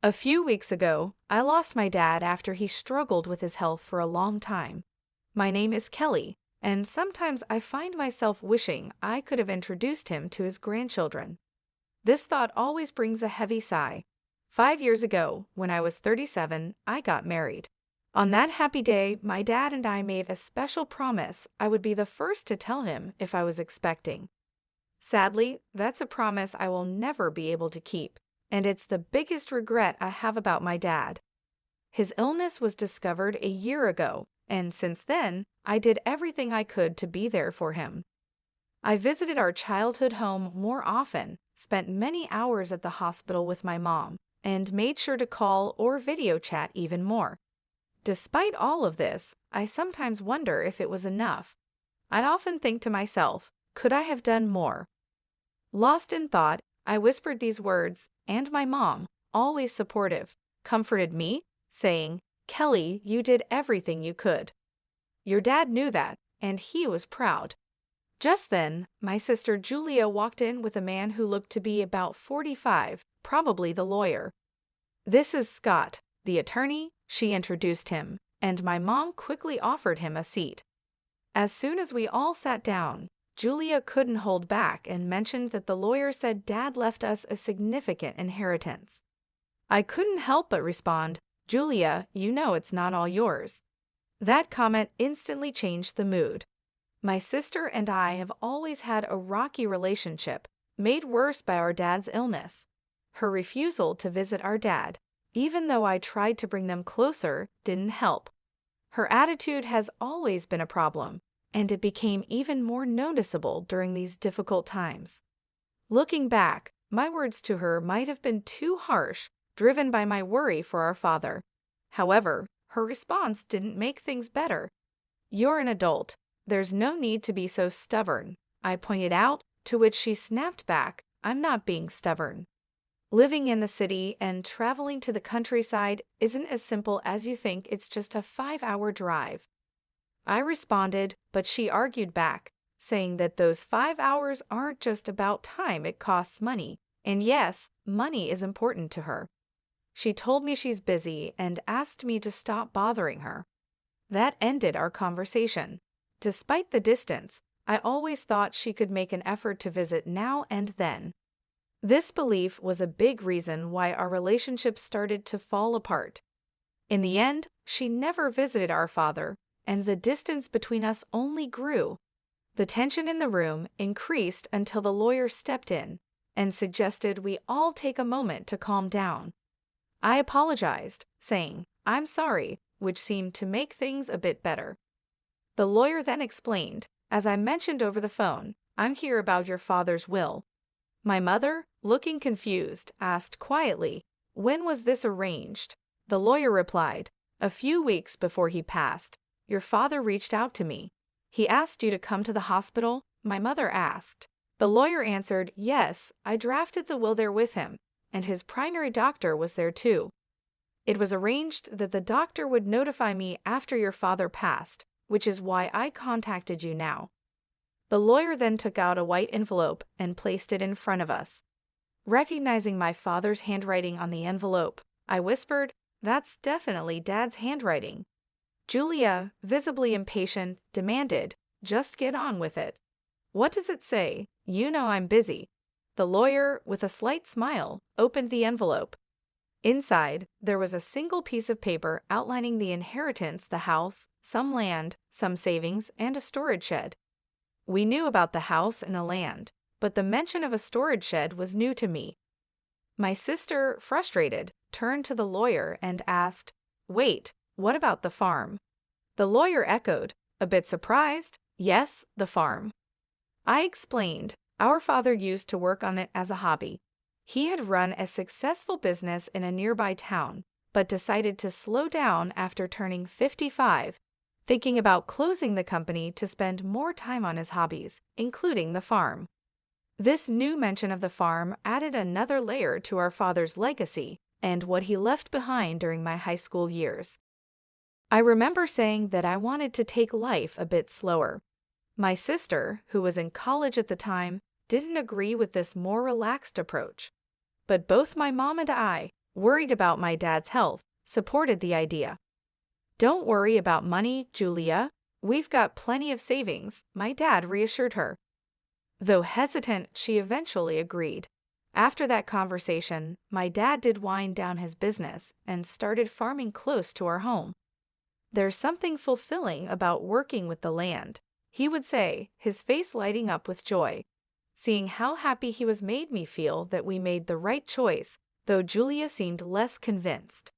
A few weeks ago, I lost my dad after he struggled with his health for a long time. My name is Kelly, and sometimes I find myself wishing I could have introduced him to his grandchildren. This thought always brings a heavy sigh. 5 years ago, when I was 37, I got married. On that happy day, my dad and I made a special promise I would be the first to tell him if I was expecting. Sadly, that's a promise I will never be able to keep, and it's the biggest regret I have about my dad. His illness was discovered a year ago, and since then, I did everything I could to be there for him. I visited our childhood home more often, spent many hours at the hospital with my mom, and made sure to call or video chat even more. Despite all of this, I sometimes wonder if it was enough. I often think to myself, could I have done more? Lost in thought, I whispered these words, and my mom, always supportive, comforted me, saying, "Kelly, you did everything you could. Your dad knew that, and he was proud." Just then, my sister Julia walked in with a man who looked to be about 45, probably the lawyer. "This is Scott, the attorney," she introduced him, and my mom quickly offered him a seat. As soon as we all sat down, Julia couldn't hold back and mentioned that the lawyer said Dad left us a significant inheritance. I couldn't help but respond, "Julia, you know it's not all yours." That comment instantly changed the mood. My sister and I have always had a rocky relationship, made worse by our dad's illness. Her refusal to visit our dad, even though I tried to bring them closer, didn't help. Her attitude has always been a problem, and it became even more noticeable during these difficult times. Looking back, my words to her might have been too harsh, driven by my worry for our father. However, her response didn't make things better. "You're an adult. There's no need to be so stubborn," I pointed out, to which she snapped back, "I'm not being stubborn. Living in the city and traveling to the countryside isn't as simple as you think. It's just a 5-hour drive." I responded, but she argued back, saying that those 5 hours aren't just about time, it costs money. And yes, money is important to her. She told me she's busy and asked me to stop bothering her. That ended our conversation. Despite the distance, I always thought she could make an effort to visit now and then. This belief was a big reason why our relationship started to fall apart. In the end, she never visited our father, and the distance between us only grew. The tension in the room increased until the lawyer stepped in and suggested we all take a moment to calm down. I apologized, saying, "I'm sorry," which seemed to make things a bit better. The lawyer then explained, "As I mentioned over the phone, I'm here about your father's will." My mother, looking confused, asked quietly, "When was this arranged?" The lawyer replied, "A few weeks before he passed. Your father reached out to me. He asked you to come to the hospital?" My mother asked. The lawyer answered, "Yes, I drafted the will there with him, and his primary doctor was there too. It was arranged that the doctor would notify me after your father passed, which is why I contacted you now." The lawyer then took out a white envelope and placed it in front of us. Recognizing my father's handwriting on the envelope, I whispered, "That's definitely Dad's handwriting." Julia, visibly impatient, demanded, "Just get on with it." "What does it say? You know I'm busy." The lawyer, with a slight smile, opened the envelope. Inside, there was a single piece of paper outlining the inheritance, the house, some land, some savings, and a storage shed. We knew about the house and the land, but the mention of a storage shed was new to me. My sister, frustrated, turned to the lawyer and asked, "Wait, what about the farm?" The lawyer echoed, a bit surprised, "Yes, the farm." I explained, our father used to work on it as a hobby. He had run a successful business in a nearby town, but decided to slow down after turning 55, thinking about closing the company to spend more time on his hobbies, including the farm. This new mention of the farm added another layer to our father's legacy and what he left behind during my high school years. I remember saying that I wanted to take life a bit slower. My sister, who was in college at the time, didn't agree with this more relaxed approach. But both my mom and I, worried about my dad's health, supported the idea. "Don't worry about money, Julia. We've got plenty of savings," my dad reassured her. Though hesitant, she eventually agreed. After that conversation, my dad did wind down his business and started farming close to our home. "There's something fulfilling about working with the land," he would say, his face lighting up with joy. Seeing how happy he was made me feel that we made the right choice, though Julia seemed less convinced.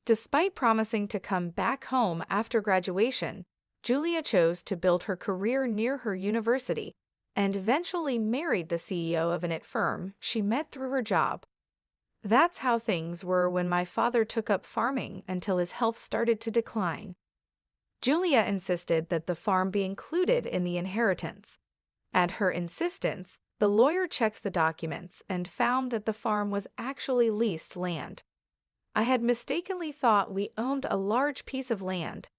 Despite promising to come back home after graduation, Julia chose to build her career near her university and eventually married the CEO of an IT firm she met through her job. That's how things were when my father took up farming until his health started to decline. Julia insisted that the farm be included in the inheritance. At her insistence, the lawyer checked the documents and found that the farm was actually leased land. I had mistakenly thought we owned a large piece of land.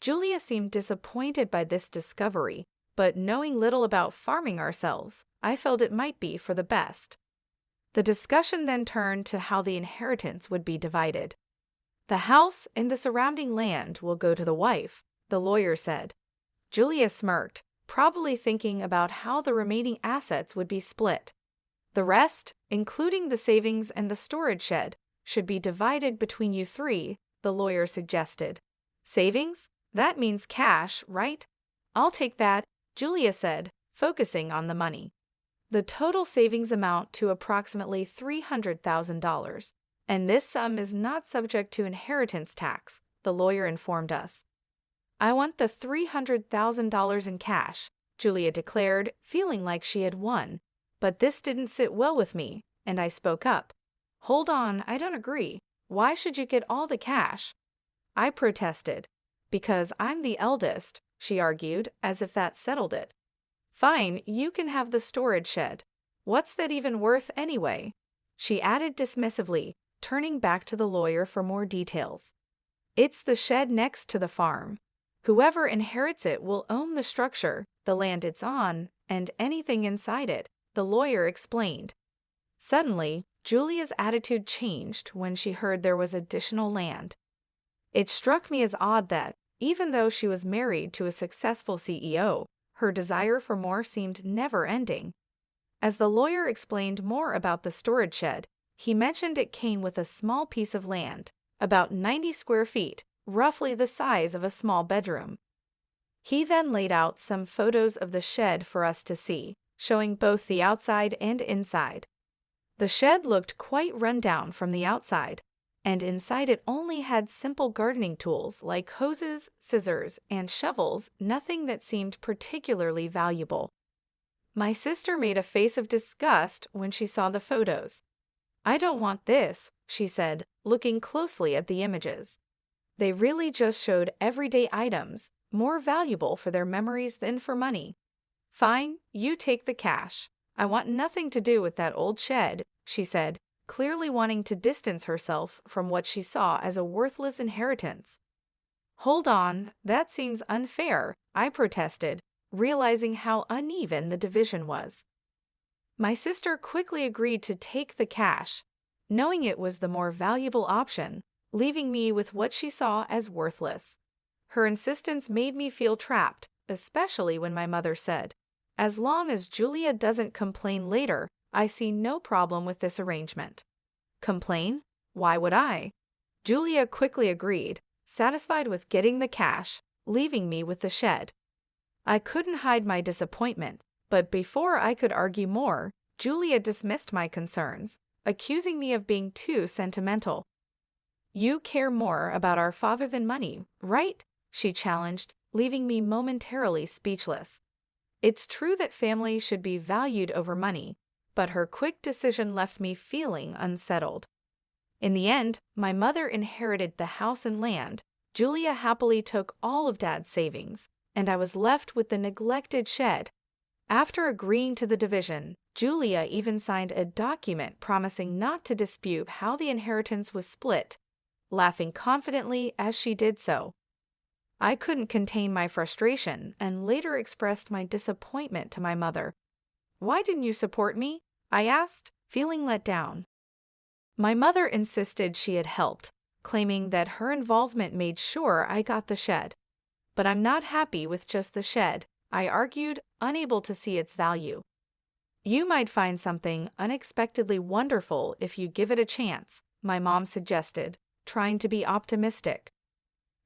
Julia seemed disappointed by this discovery, but knowing little about farming ourselves, I felt it might be for the best. The discussion then turned to how the inheritance would be divided. "The house and the surrounding land will go to the wife," the lawyer said. Julia smirked, probably thinking about how the remaining assets would be split. "The rest, including the savings and the storage shed, should be divided between you three," the lawyer suggested. "Savings? That means cash, right?" "I'll take that," Julia said, focusing on the money. "The total savings amount to approximately $300,000, and this sum is not subject to inheritance tax," the lawyer informed us. "I want the $300,000 in cash," Julia declared, feeling like she had won. But this didn't sit well with me, and I spoke up. "Hold on, I don't agree. Why should you get all the cash?" I protested. "Because I'm the eldest," she argued, as if that settled it. "Fine, you can have the storage shed. What's that even worth anyway?" she added dismissively, turning back to the lawyer for more details. "It's the shed next to the farm. Whoever inherits it will own the structure, the land it's on, and anything inside it," the lawyer explained. Suddenly, Julia's attitude changed when she heard there was additional land. It struck me as odd that, even though she was married to a successful CEO, her desire for more seemed never-ending. As the lawyer explained more about the storage shed, he mentioned it came with a small piece of land, about 90 square feet, roughly the size of a small bedroom. He then laid out some photos of the shed for us to see, showing both the outside and inside. The shed looked quite run down from the outside, and inside it only had simple gardening tools like hoses, scissors, and shovels, nothing that seemed particularly valuable. My sister made a face of disgust when she saw the photos. "I don't want this," she said, looking closely at the images. They really just showed everyday items, more valuable for their memories than for money. "Fine, you take the cash. I want nothing to do with that old shed," she said, clearly wanting to distance herself from what she saw as a worthless inheritance. "Hold on, that seems unfair," I protested, realizing how uneven the division was. My sister quickly agreed to take the cash, knowing it was the more valuable option, leaving me with what she saw as worthless. Her insistence made me feel trapped, especially when my mother said, "As long as Julia doesn't complain later, I see no problem with this arrangement." Complain? Why would I? Julia quickly agreed, satisfied with getting the cash, leaving me with the shed. I couldn't hide my disappointment, but before I could argue more, Julia dismissed my concerns, accusing me of being too sentimental. "You care more about our father than money, right?" she challenged, leaving me momentarily speechless. It's true that family should be valued over money, but her quick decision left me feeling unsettled. In the end, my mother inherited the house and land, Julia happily took all of Dad's savings, and I was left with the neglected shed. After agreeing to the division, Julia even signed a document promising not to dispute how the inheritance was split, laughing confidently as she did so. I couldn't contain my frustration and later expressed my disappointment to my mother. "Why didn't you support me?" I asked, feeling let down. My mother insisted she had helped, claiming that her involvement made sure I got the shed. But I'm not happy with just the shed, I argued, unable to see its value. You might find something unexpectedly wonderful if you give it a chance, my mom suggested, trying to be optimistic.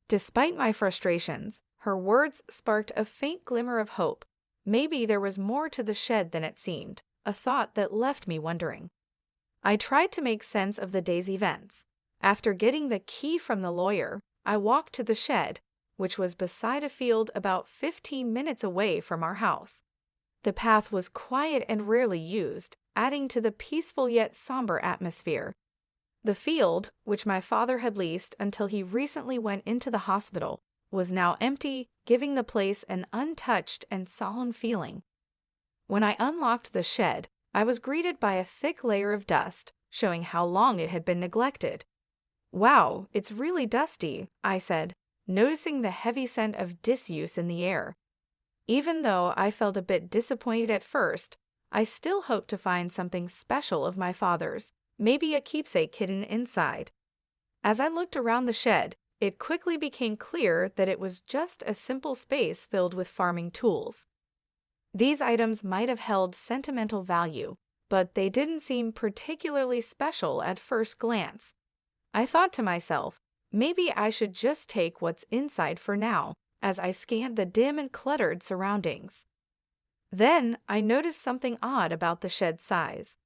Despite my frustrations, her words sparked a faint glimmer of hope. Maybe there was more to the shed than it seemed, a thought that left me wondering. I tried to make sense of the day's events. After getting the key from the lawyer, I walked to the shed, which was beside a field about 15 minutes away from our house. The path was quiet and rarely used, adding to the peaceful yet somber atmosphere. The field, which my father had leased until he recently went into the hospital, was now empty, giving the place an untouched and solemn feeling. When I unlocked the shed, I was greeted by a thick layer of dust, showing how long it had been neglected. "Wow, it's really dusty," I said, noticing the heavy scent of disuse in the air. Even though I felt a bit disappointed at first, I still hoped to find something special of my father's, maybe a keepsake hidden inside. As I looked around the shed, it quickly became clear that it was just a simple space filled with farming tools. These items might have held sentimental value, but they didn't seem particularly special at first glance. I thought to myself, maybe I should just take what's inside for now, as I scanned the dim and cluttered surroundings. Then I noticed something odd about the shed's size.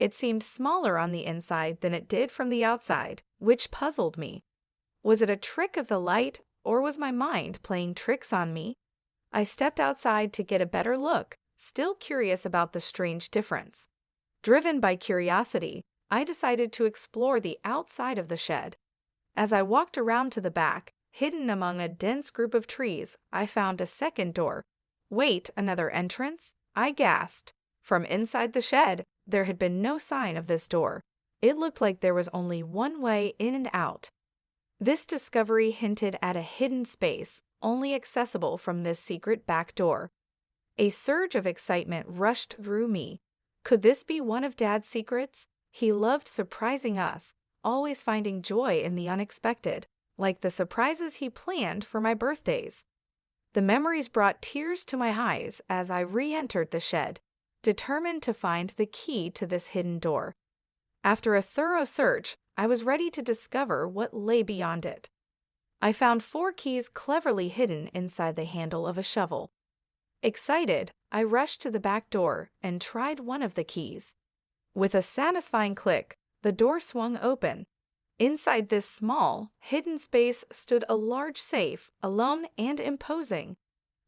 It seemed smaller on the inside than it did from the outside, which puzzled me. Was it a trick of the light, or was my mind playing tricks on me? I stepped outside to get a better look, still curious about the strange difference. Driven by curiosity, I decided to explore the outside of the shed. As I walked around to the back, hidden among a dense group of trees, I found a second door. "Wait, another entrance?" I gasped. From inside the shed, there had been no sign of this door. It looked like there was only one way in and out. This discovery hinted at a hidden space, only accessible from this secret back door. A surge of excitement rushed through me. Could this be one of Dad's secrets? He loved surprising us, always finding joy in the unexpected, like the surprises he planned for my birthdays. The memories brought tears to my eyes as I re-entered the shed, determined to find the key to this hidden door. After a thorough search, I was ready to discover what lay beyond it. I found 4 keys cleverly hidden inside the handle of a shovel. Excited, I rushed to the back door and tried one of the keys. With a satisfying click, the door swung open. Inside this small, hidden space stood a large safe, alone and imposing.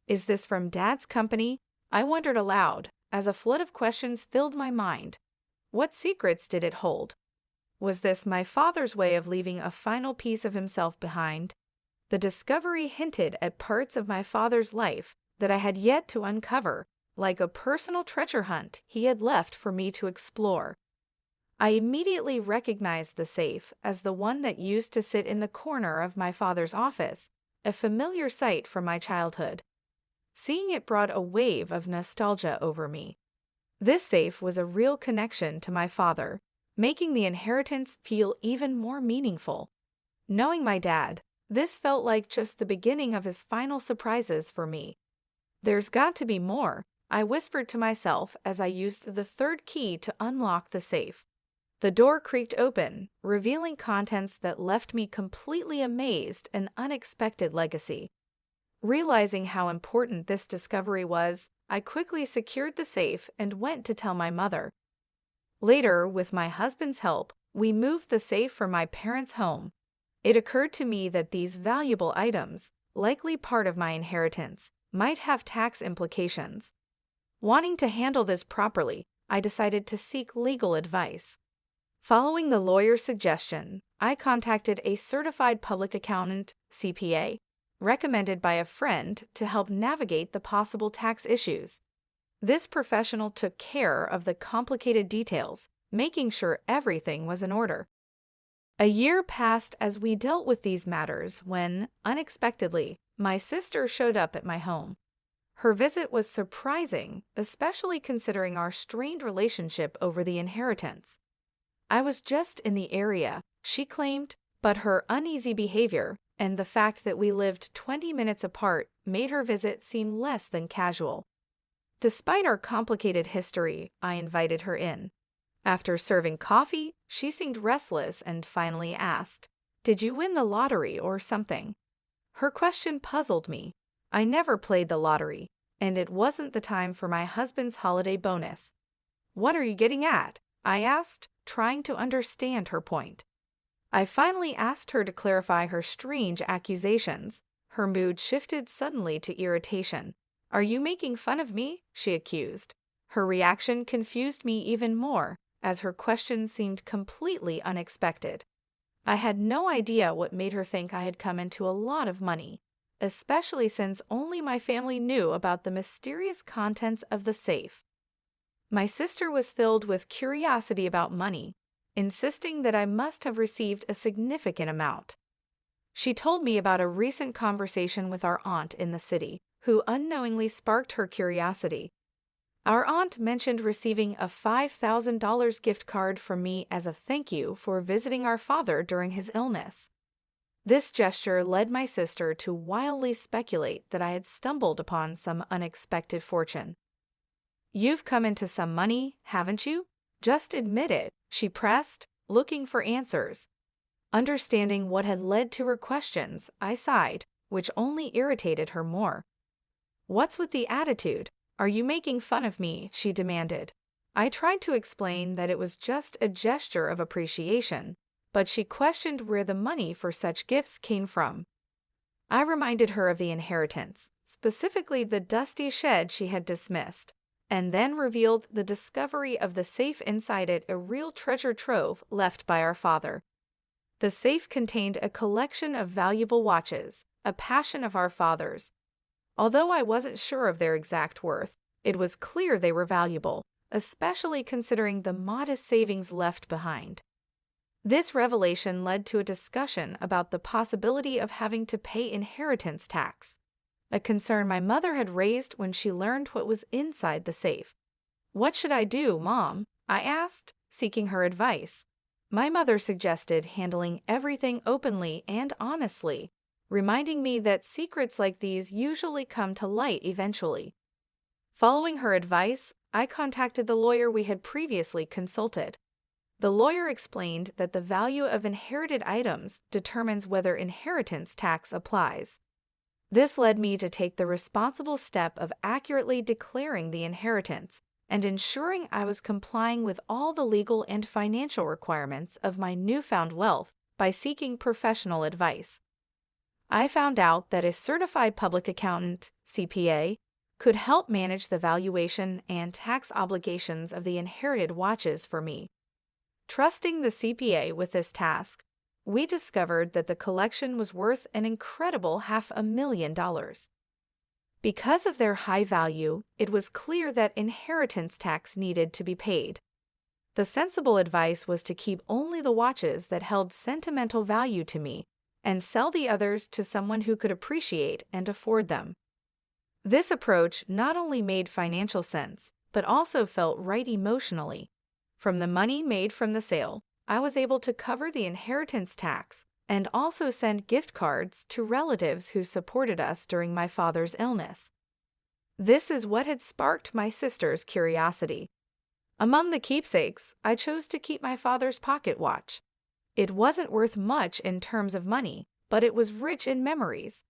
Is this from Dad's company? I wondered aloud, as a flood of questions filled my mind. What secrets did it hold? Was this my father's way of leaving a final piece of himself behind? The discovery hinted at parts of my father's life that I had yet to uncover, like a personal treasure hunt he had left for me to explore. I immediately recognized the safe as the one that used to sit in the corner of my father's office, a familiar sight from my childhood. Seeing it brought a wave of nostalgia over me. This safe was a real connection to my father, making the inheritance feel even more meaningful. Knowing my dad, this felt like just the beginning of his final surprises for me. "There's got to be more," I whispered to myself as I used the 3rd key to unlock the safe. The door creaked open, revealing contents that left me completely amazed, an unexpected legacy. Realizing how important this discovery was, I quickly secured the safe and went to tell my mother. Later, with my husband's help, we moved the safe from my parents' home. It occurred to me that these valuable items, likely part of my inheritance, might have tax implications. Wanting to handle this properly, I decided to seek legal advice. Following the lawyer's suggestion, I contacted a certified public accountant, CPA, recommended by a friend to help navigate the possible tax issues. This professional took care of the complicated details, making sure everything was in order. A year passed as we dealt with these matters when, unexpectedly, my sister showed up at my home. Her visit was surprising, especially considering our strained relationship over the inheritance. I was just in the area, she claimed, but her uneasy behavior and the fact that we lived 20 minutes apart made her visit seem less than casual. Despite our complicated history, I invited her in. After serving coffee, she seemed restless and finally asked, "Did you win the lottery or something?" Her question puzzled me. I never played the lottery, and it wasn't the time for my husband's holiday bonus. "What are you getting at?" I asked, trying to understand her point. I finally asked her to clarify her strange accusations. Her mood shifted suddenly to irritation. "Are you making fun of me?" she accused. Her reaction confused me even more, as her question seemed completely unexpected. I had no idea what made her think I had come into a lot of money, especially since only my family knew about the mysterious contents of the safe. My sister was filled with curiosity about money, insisting that I must have received a significant amount. She told me about a recent conversation with our aunt in the city, who unknowingly sparked her curiosity. Our aunt mentioned receiving a $5,000 gift card from me as a thank you for visiting our father during his illness. This gesture led my sister to wildly speculate that I had stumbled upon some unexpected fortune. "You've come into some money, haven't you? Just admit it," she pressed, looking for answers. Understanding what had led to her questions, I sighed, which only irritated her more. "What's with the attitude? Are you making fun of me?" she demanded. I tried to explain that it was just a gesture of appreciation, but she questioned where the money for such gifts came from. I reminded her of the inheritance, specifically the dusty shed she had dismissed, and then revealed the discovery of the safe inside it, a real treasure trove left by our father. The safe contained a collection of valuable watches, a passion of our father's. Although I wasn't sure of their exact worth, it was clear they were valuable, especially considering the modest savings left behind. This revelation led to a discussion about the possibility of having to pay inheritance tax, a concern my mother had raised when she learned what was inside the safe. "What should I do, Mom?" I asked, seeking her advice. My mother suggested handling everything openly and honestly, reminding me that secrets like these usually come to light eventually. Following her advice, I contacted the lawyer we had previously consulted. The lawyer explained that the value of inherited items determines whether inheritance tax applies. This led me to take the responsible step of accurately declaring the inheritance and ensuring I was complying with all the legal and financial requirements of my newfound wealth by seeking professional advice. I found out that a certified public accountant, CPA, could help manage the valuation and tax obligations of the inherited watches for me. Trusting the CPA with this task, we discovered that the collection was worth an incredible $500,000. Because of their high value, it was clear that inheritance tax needed to be paid. The sensible advice was to keep only the watches that held sentimental value to me and sell the others to someone who could appreciate and afford them. This approach not only made financial sense, but also felt right emotionally. From the money made from the sale, I was able to cover the inheritance tax and also send gift cards to relatives who supported us during my father's illness. This is what had sparked my sister's curiosity. Among the keepsakes, I chose to keep my father's pocket watch. It wasn't worth much in terms of money, but it was rich in memories.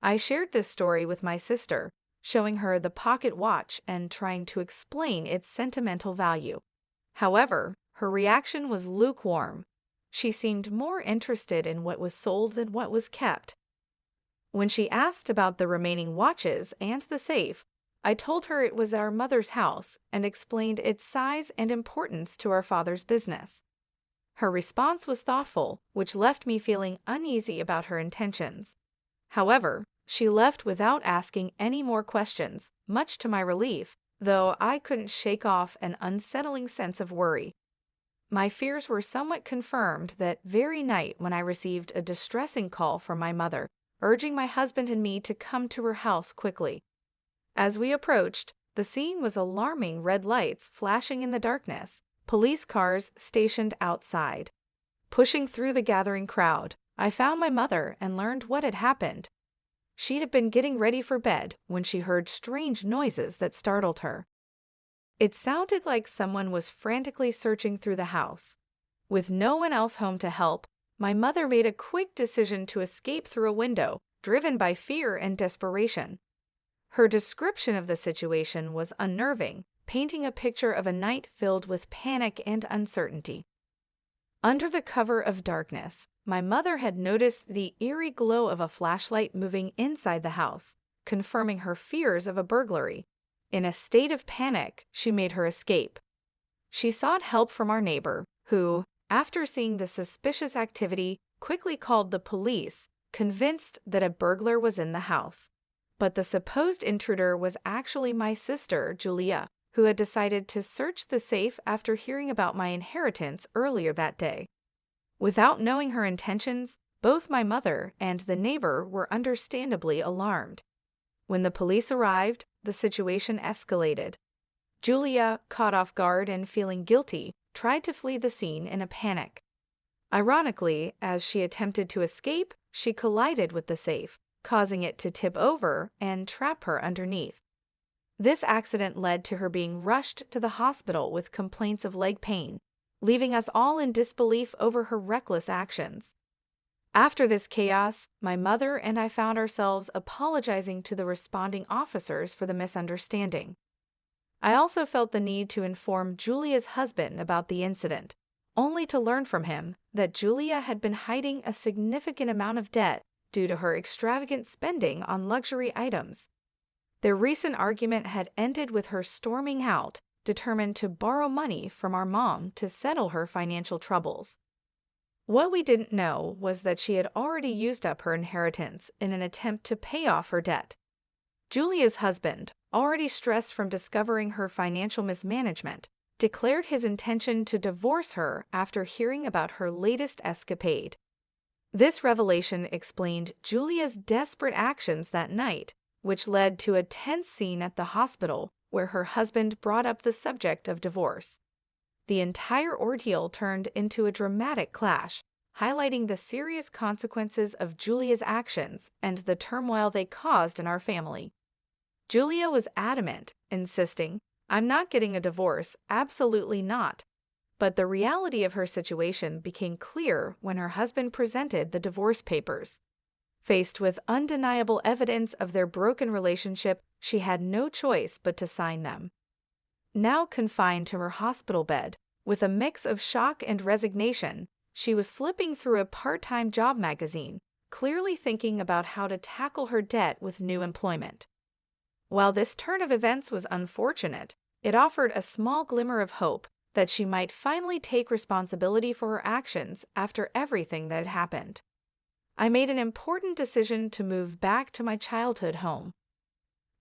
I shared this story with my sister, showing her the pocket watch and trying to explain its sentimental value. However, her reaction was lukewarm. She seemed more interested in what was sold than what was kept. When she asked about the remaining watches and the safe, I told her it was our mother's house and explained its size and importance to our father's business. Her response was thoughtful, which left me feeling uneasy about her intentions. However, she left without asking any more questions, much to my relief, though I couldn't shake off an unsettling sense of worry. My fears were somewhat confirmed that very night when I received a distressing call from my mother, urging my husband and me to come to her house quickly. As we approached, the scene was alarming: red lights flashing in the darkness, police cars stationed outside. Pushing through the gathering crowd, I found my mother and learned what had happened. She had been getting ready for bed when she heard strange noises that startled her. It sounded like someone was frantically searching through the house. With no one else home to help, my mother made a quick decision to escape through a window, driven by fear and desperation. Her description of the situation was unnerving, painting a picture of a night filled with panic and uncertainty. Under the cover of darkness, my mother had noticed the eerie glow of a flashlight moving inside the house, confirming her fears of a burglary. In a state of panic, she made her escape. She sought help from our neighbor, who, after seeing the suspicious activity, quickly called the police, convinced that a burglar was in the house. But the supposed intruder was actually my sister, Julia, who had decided to search the safe after hearing about my inheritance earlier that day. Without knowing her intentions, both my mother and the neighbor were understandably alarmed. When the police arrived, the situation escalated. Julia, caught off guard and feeling guilty, tried to flee the scene in a panic. Ironically, as she attempted to escape, she collided with the safe, causing it to tip over and trap her underneath. This accident led to her being rushed to the hospital with complaints of leg pain, leaving us all in disbelief over her reckless actions. After this chaos, my mother and I found ourselves apologizing to the responding officers for the misunderstanding. I also felt the need to inform Julia's husband about the incident, only to learn from him that Julia had been hiding a significant amount of debt due to her extravagant spending on luxury items. Their recent argument had ended with her storming out, determined to borrow money from our mom to settle her financial troubles. What we didn't know was that she had already used up her inheritance in an attempt to pay off her debt. Julia's husband, already stressed from discovering her financial mismanagement, declared his intention to divorce her after hearing about her latest escapade. This revelation explained Julia's desperate actions that night, which led to a tense scene at the hospital where her husband brought up the subject of divorce. The entire ordeal turned into a dramatic clash, highlighting the serious consequences of Julia's actions and the turmoil they caused in our family. Julia was adamant, insisting, "I'm not getting a divorce, absolutely not." But the reality of her situation became clear when her husband presented the divorce papers. Faced with undeniable evidence of their broken relationship, she had no choice but to sign them. Now confined to her hospital bed, with a mix of shock and resignation, she was flipping through a part-time job magazine, clearly thinking about how to tackle her debt with new employment. While this turn of events was unfortunate, it offered a small glimmer of hope that she might finally take responsibility for her actions after everything that had happened. I made an important decision to move back to my childhood home.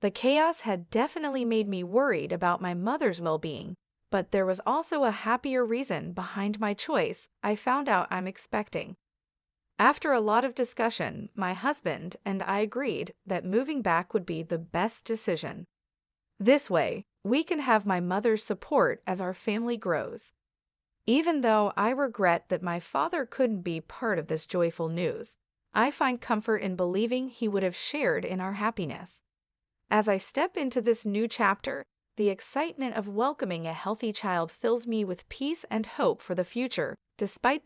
The chaos had definitely made me worried about my mother's well-being, but there was also a happier reason behind my choice I found out I'm expecting. After a lot of discussion, my husband and I agreed that moving back would be the best decision. This way, we can have my mother's support as our family grows. Even though I regret that my father couldn't be part of this joyful news, I find comfort in believing he would have shared in our happiness. As I step into this new chapter, the excitement of welcoming a healthy child fills me with peace and hope for the future, despite